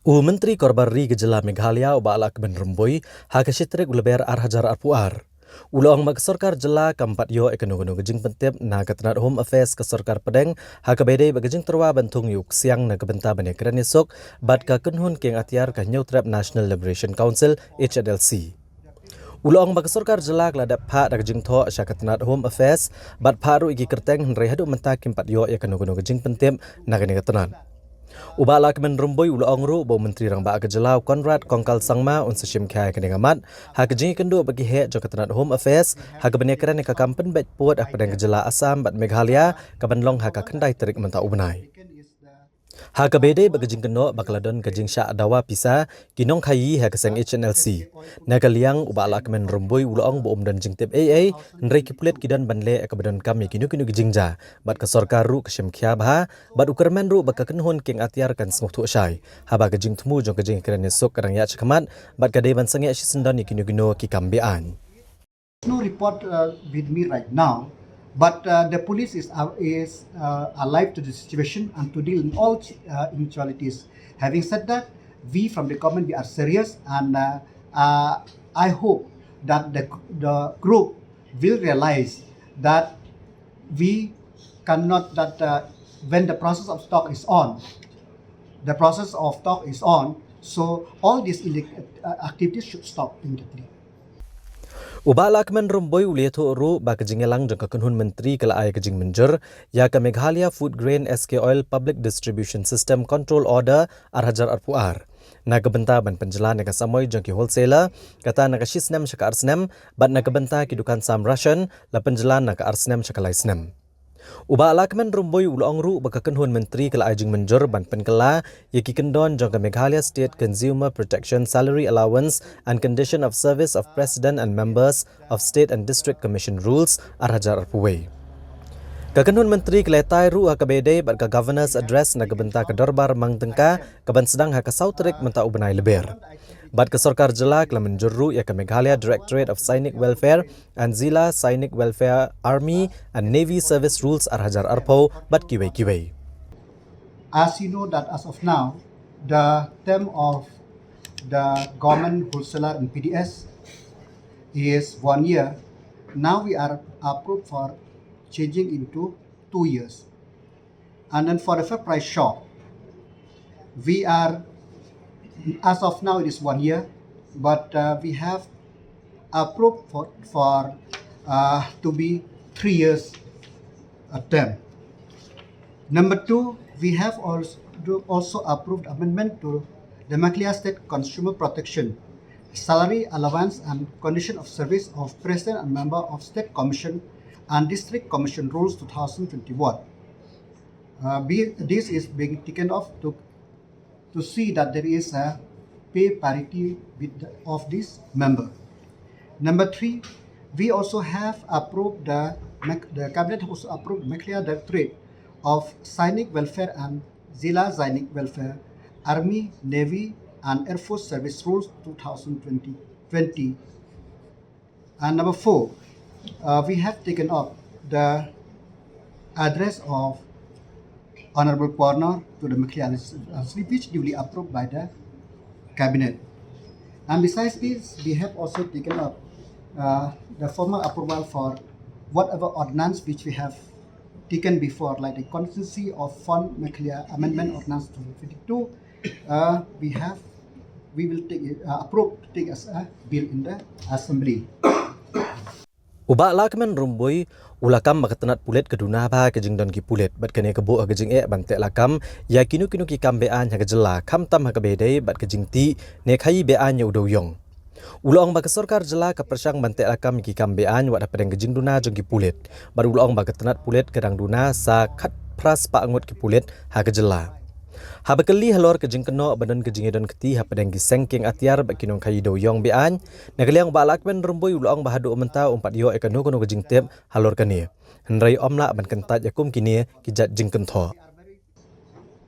Menteri Korbarri Gejala Meghalaya uba Lahkmen Rumboi hak sitrik uleber arhajar arpuar. Ulang mak Sorkar jela kampat yo ekonomi gejing pentip na ketenat Home Affairs ke Sorkar Pdeng hak bede bagejing terwa bentung yuk Ksiang na kebenta Jingiakren ïasuk bad ka kenhun king atiar ka Nyutrap National Liberation Council HNLC. Ulang mak Sorkar jela keladap pak da gejing tho sya ketenat Home Affairs bad paru igi kerteng henry hadu menta kimpat yo ekonomi gejing pentip na kene ketenat. Uba Lahkmen Rumboi ulang ru bo menteri rang ba kejelau Konrad Kongkal Sangma un seshim khai kene ngamat hak jingi kendo bagi he jo ketenat Home Affairs hak Jingiakren ka kampen bet pot ak pedang kejela Assam bat Meghalaya ka banlong hak kendai terik menta ubnai. Hak bede bagajing keno bakladon kajing sya dawa pisa kinong khayi hak seng HNLC nagaliang uba Lahkmen Rumboi ulang bo dan jingtip AA nrei kipulet kidan banle ka badan kami kinu gijingja bat ka Sorkar ru kshim khya bha bat ukermen ru baka kenhon king atiar kan smuk thu syai haba kajing tmu jong kajing kren ïasuk karang ya chkamat bat ka devan sange sisendon kinu ki kambian. No report with me right now, but the police is alive to the situation and to deal in all eventualities. Having said that, we from the government we are serious, and I hope that the group will realize that we cannot when the process of talk is on, so all these activities should stop immediately. Uba Lahkmen Rumboi uliathu ru ba kejingelang jong kenhun menteri kelai ke Jingmynjur ya ke Meghalaya Food Grain SK Oil Public Distribution System Control Order arhajar arpuar. Na kebenta ban penjelan ka samoy jong ki wholesaler kata na ka shisnem syaka arsnem bat na kebenta ki dukan sam ration la penjelan na ka arsnem syaka laisnem. Uba Lahkmen Rumboi ulang ru baka kenhun menteri kelai Jingmynjur ban penkela yaki kendon jong ke Meghalaya State Consumer Protection Salary Allowance and Condition of Service of President and Members of State and District Commission Rules arhajar arpuwei. Kakenhun menteri keletai ru hakabede bat ka Governor's Address na kebenta ke Dorbar Mangtengka kaban sedang haka sautrik menta ubenai leber. Bat ke Sorkar jela Jingmynjur ru ya ke Meghalaya Directorate of Sainik Welfare and Zila Sainik Welfare Army and Navy Service Rules arhajar arpo bat kiwei. As you know that as of now, the term of the government wholesaler in PDS is 1 year. Now we are approved for changing into 2 years. And then for the fair price shop, we are, as of now it is 1 year, but we have approved for to be 3 years a term. Number 2, we have also approved amendment to the Meghalaya State Consumer Protection Salary Allowance and Condition of Service of President and Member of State Commission and District Commission Rules 2021. This is being taken off to see that there is a pay parity of this member. Number 3, we also have approved the cabinet also approved Meghalaya Directorate of Sainik Welfare and Zila Sainik Welfare, Army, Navy and Air Force Service Rules 2020. And number 4, we have taken up the address of Honorable Coroner to the Meghalaya HNLC, which duly approved by the Cabinet. And besides this, we have also taken up the formal approval for whatever ordinance which we have taken before, like the Constituency of Fund Meghalaya Amendment Ordinance 2022. We will approve to take as a bill in the Assembly. Uba Lahkmen Rumboi ulakam makatenat pulet keduna ba kejing don ki pulet bat kene kebo kejing bante lakam ya kinu ki kambean ha kejela kam tam ha kabede bat kejing ti ne khai bean ya udoyong. Ulang ba ke Sorkar jela ka persang bante lakam ki kambean wat pedeng kejing duna jong ki pulet. Bar ulang ba ketenat pulet kedang duna sa khat pras pa angot ki pulet ha kejela. Habakali halor kejing keno badan kejing edon keti ha pedeng ki sengking atiar ba kinong khai doyong bean nagaliang ba Lahkmen Rumboi ulang bahadu menta umpat yo ekono kejing tep halor kani henrai omla ban kentat yakum kini kijat jing kentho.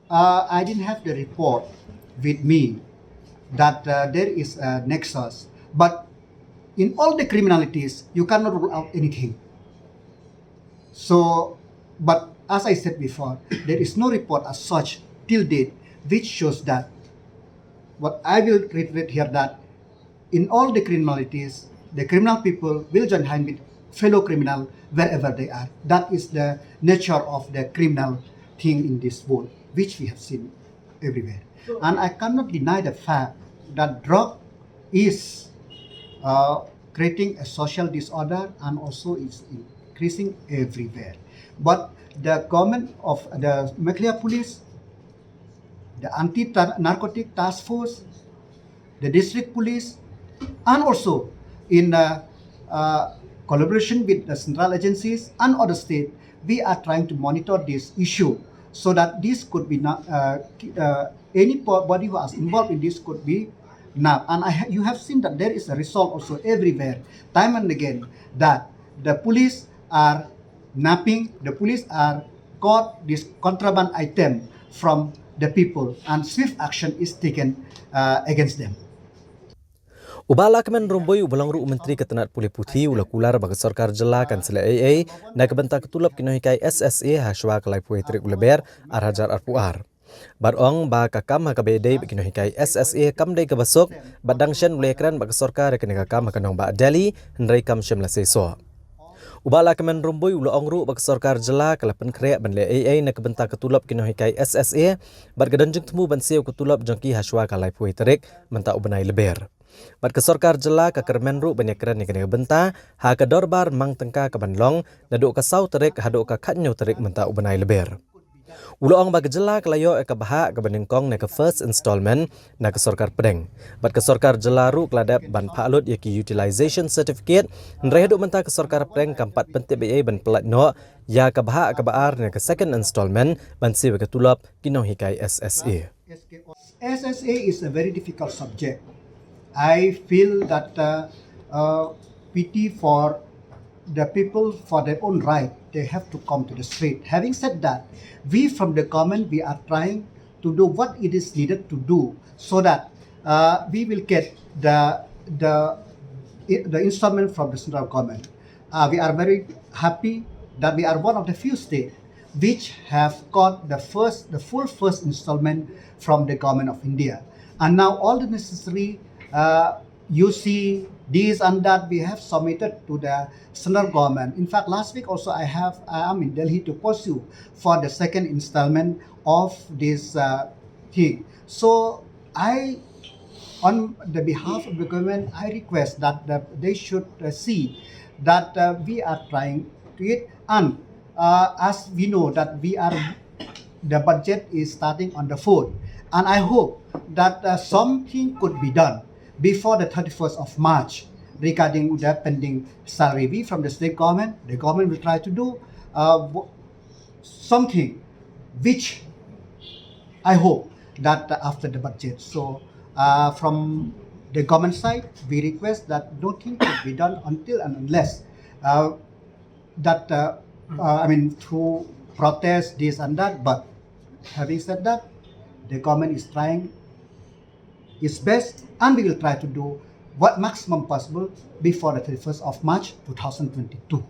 I didn't have the report with me that there is a nexus, but in all the criminalities you cannot rule out anything. So, but as I said before, there is no report as such till date which shows that what I will reiterate here that in all the criminalities, the criminal people will join hand with fellow criminal wherever they are. That is the nature of the criminal thing in this world, which we have seen everywhere. And I cannot deny the fact that drug is creating a social disorder and also is increasing everywhere. But the government of the Meghalaya Police, the anti-narcotic task force, the district police, and also in collaboration with the central agencies and other state, we are trying to monitor this issue so that this could be not anybody who is involved in this could be nabbed. And you have seen that there is a result also everywhere, time and again, that the police are napping, the police are caught this contraband item from the people, and swift action is taken against them. Uba Lahkmen Romboy ubalang ru Menteri Ketenat Pulih Putih ula kular bagi Sorkar Jela Kansela AA na kebentak ketulap kinohikai SSA haswa kelai puai trik uleber arhajar arpuar. Barong ba kakam hakabedei kinohikai SSA kamdei kebasok badang shen Jingiakren bagi Sorkar kenega kam hakanong ba Delhi hendrai kam shemla seso. Uba Lahkmen Romboy ula ongru bagi Sorkar Jela kalapan krek banle AA na kebentak ketulap kinohikai SSA bargadanjung temu banseu ketulap jangki haswa kelai puai trik mentak ubenai leber. Bat ke Sorkar Jela ke Kermenru Jingiakren ni kena benta ha ke dorbar mang tengka ke banlong naduk ke sau terik haduk ke katnyo terik menta ubenai leber. Uloong bagi Jela ke layo ke bahak ke beningkong na ke first installment na ke Sorkar Pdeng. Bat ke Sorkar Jela ru keladap ban palut yaki utilization certificate nrehaduk menta ke Sorkar Pdeng kampat pentik BA ban pelat no ya ke bahak ke baar na ke second installment ban siwa ke tulap kinohikai SSA. SSA is a very difficult subject. I feel that pity for the people for their own right, they have to come to the street. Having said that, we from the government, we are trying to do what it is needed to do so that we will get the installment from the central government. We are very happy that we are one of the few states which have got the full first installment from the government of India. And now all the necessary you see this and that we have submitted to the central government. In fact, last week also I am in Delhi to pursue for the second installment of this thing. So on the behalf of the government, I request that they should see that we are trying to it, and as we know that the budget is starting on the 4th, and I hope that something could be done before the 31st of March regarding the pending salary. We from the state government, the government will try to do something which I hope that after the budget. So from the government side, we request that nothing could be done until and unless through protest, this and that. But having said that, the government is trying its best, and we will try to do what maximum possible before the 31st of March 2022.